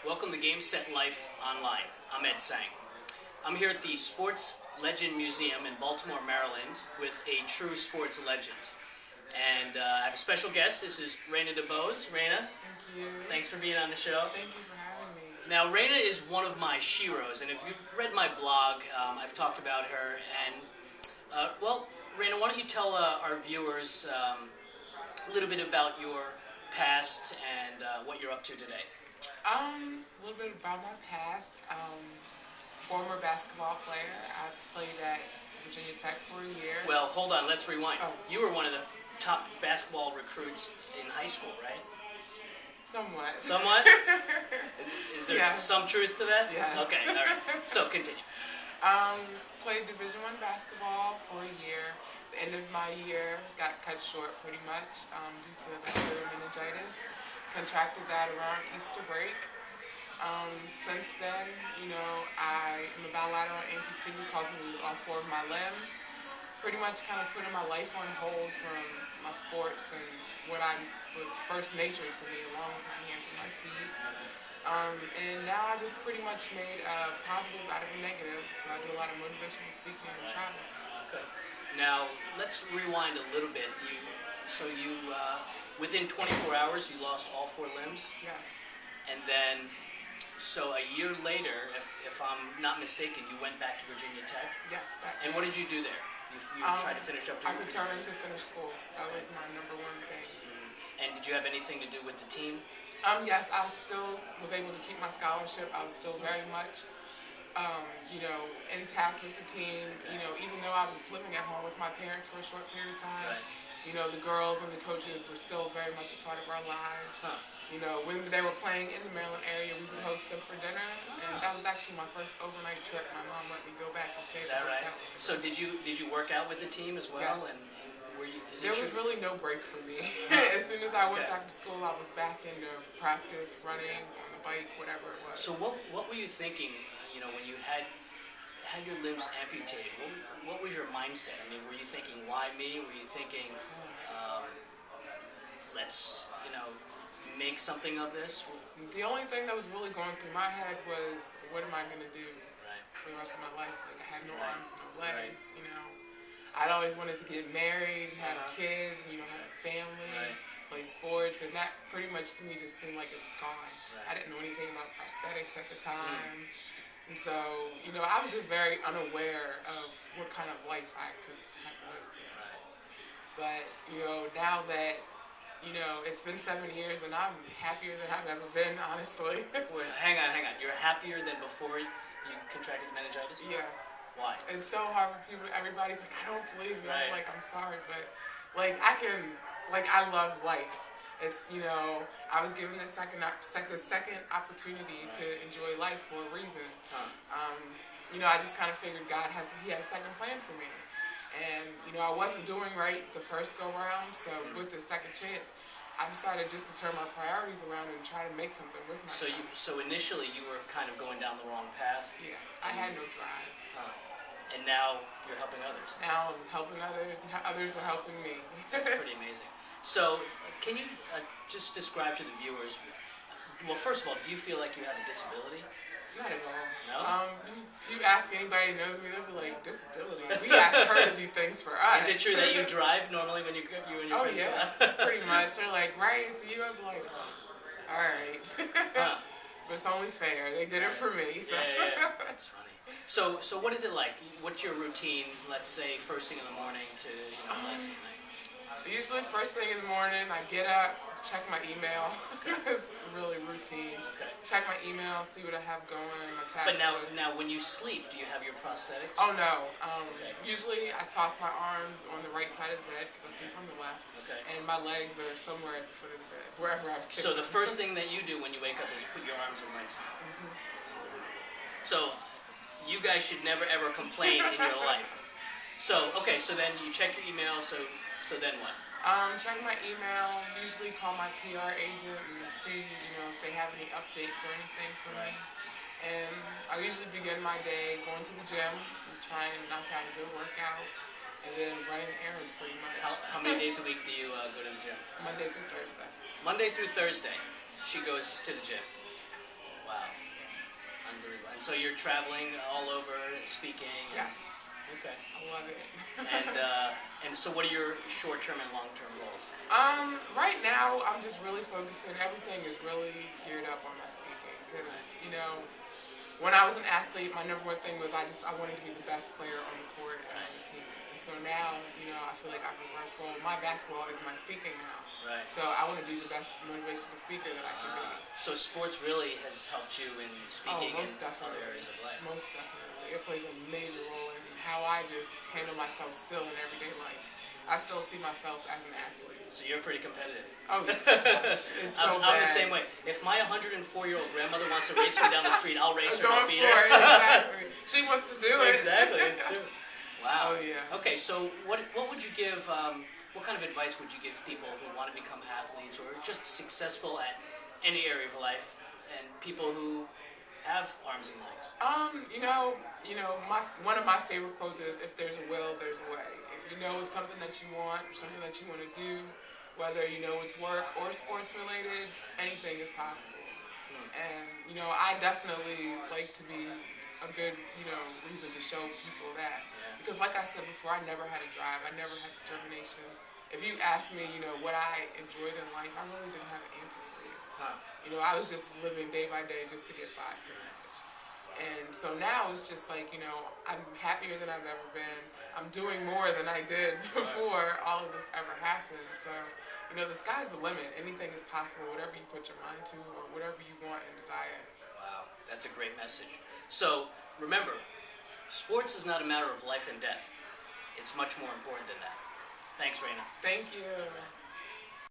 Welcome to Game Set Life Online. I'm Ed Tseng. I'm here at the Sports Legend Museum in Baltimore, Maryland with a true sports legend. And I have a special guest. This is Rayna Dubose. Rayna. Thank you. Thanks for being on the show. Thank you for having me. Now, Rayna is one of my she-roes, and if you've read my blog, I've talked about her. And, well, Rayna, why don't you tell our viewers a little bit about your past and what you're up to today? A little bit about my past. Former basketball player. I played at Virginia Tech for a year. Well, hold on. Let's rewind. Oh. You were one of the top basketball recruits in high school, right? Somewhat. Somewhat? Is there Yes. some truth to that? Yes. Okay, all right. So, continue. Played Division I basketball for a year. The end of my year got cut short pretty much due to bacterial meningitis. Contracted that around Easter break. Since then, I am a bilateral amputee, causing me to lose all 4 of my limbs. Pretty much kind of putting my life on hold from my sports and what was first nature to me, along with my hands and my feet. And now I just pretty much made a positive out of a negative, so I do a lot of motivational speaking and traveling. Okay. Now, let's rewind a little bit. Within 24 hours, you lost all 4 limbs? Yes. And then, so a year later, if I'm not mistaken, you went back to Virginia Tech? Yes. And what did you do there? You tried to finish up? I returned to finish school. That was my #1 thing. Mm-hmm. And did you have anything to do with the team? Yes, I still was able to keep my scholarship. I was still very much, intact with the team. Okay. Even though I was living at home with my parents for a short period of time, Right. The girls and the coaches were still very much a part of our lives. Huh. When they were playing in the Maryland area, we would host them for dinner, and that was actually my first overnight trip. My mom let me go back and stay Is at that the right? hotel. So did you work out with the team as well? Yes. And were you? There was really no break for me. As soon as I went back to school, I was back into practice, running, on the bike, whatever it was. So what were you thinking? When you had your limbs amputated, what was your mindset? I mean, were you thinking, why me? Were you thinking, let's make something of this? The only thing that was really going through my head was, what am I going to do for the rest of my life? Like, I had no arms, no legs, I'd always wanted to get married, have kids, have a family, play sports, and that pretty much to me just seemed like it was gone. I didn't know anything about prosthetics at the time. And so, I was just very unaware of what kind of life I could have lived. But, now that it's been 7 years and I'm happier than I've ever been, honestly. Well, hang on. You're happier than before you contracted meningitis? Yeah. Why? It's so hard for people. Everybody's like, I don't believe you. Right. I'm like, I'm sorry, but I love life. It's, I was given the second opportunity to enjoy life for a reason. I just kind of figured he had a second plan for me. And, I wasn't doing right the first go-round, so with the second chance, I decided just to turn my priorities around and try to make something with myself. So initially you were kind of going down the wrong path? Yeah, I had no drive. And now you're helping others? Now I'm helping others, and others are helping me. That's pretty amazing. So, can you just describe to the viewers, well, first of all, do you feel like you have a disability? Not at all. No? If you ask anybody who knows me, they'll be like, disability? We ask her to do things for us. Is it true that you drive normally when you and your friends go out? Pretty much. They're like, right, it's you. I'm like, oh, all right. But it's only fair. They did it for me. So. Yeah. That's funny. So what is it like? What's your routine, let's say, first thing in the morning to last night? Usually first thing in the morning, I get up, check my email. It's really routine. Okay. Check my email, see what I have going, my task But now list. when you sleep, do you have your prosthetics? Oh, no. Okay. Usually I toss my arms on the right side of the bed because I sleep on the left. Okay. And my legs are somewhere at the foot of the bed, wherever I've kicked So the them. first thing that you do when you wake up is put your arms and legs on. So you guys should never ever complain in your life. So then you check your email, so then what? Check my email, usually call my PR agent and see, if they have any updates or anything for me. And I usually begin my day going to the gym and trying to knock out a good workout. and then running errands pretty much. How many days a week do you go to the gym? Monday through Thursday. Monday through Thursday, she goes to the gym. Wow. And so you're traveling all over, speaking. Yes. Okay. I love it. And so what are your short-term and long-term goals? Right now, I'm just really focusing. Everything is really geared up on my speaking because, when I was an athlete, my number one thing was I wanted to be the best player on the court and on the team. And so now, I feel like I've reversed role. My basketball is my speaking now. Right. So I want to be the best motivational speaker that I can be. So sports really has helped you in speaking in definitely. other areas of life. Most definitely. It plays a major role in how I just handle myself still in everyday life. I still see myself as an athlete. So you're pretty competitive. Oh, yeah. It's so bad. I'm the same way. If my 104-year-old grandmother wants to race me down the street, I'll race her. I'll beat her. Exactly. She wants to do it. Exactly. It's true. Wow. Oh, yeah. Okay, so what would you give, what kind of advice would you give people who want to become athletes or just successful at any area of life and people who have arms and legs? One of my favorite quotes is, if there's a will, there's a way. If you know it's something that you want, or something that you want to do, whether it's work or sports related, anything is possible. And, I definitely like to be a good, reason to show people that. Because like I said before, I never had a drive. I never had determination. If you asked me, what I enjoyed in life, I really didn't have an answer for you. I was just living day by day just to get by, pretty much. And so now it's just like, I'm happier than I've ever been. I'm doing more than I did before all of this ever happened. So, the sky's the limit. Anything is possible, whatever you put your mind to or whatever you want and desire. Wow, that's a great message. So, remember, sports is not a matter of life and death. It's much more important than that. Thanks, Rayna. Thank you.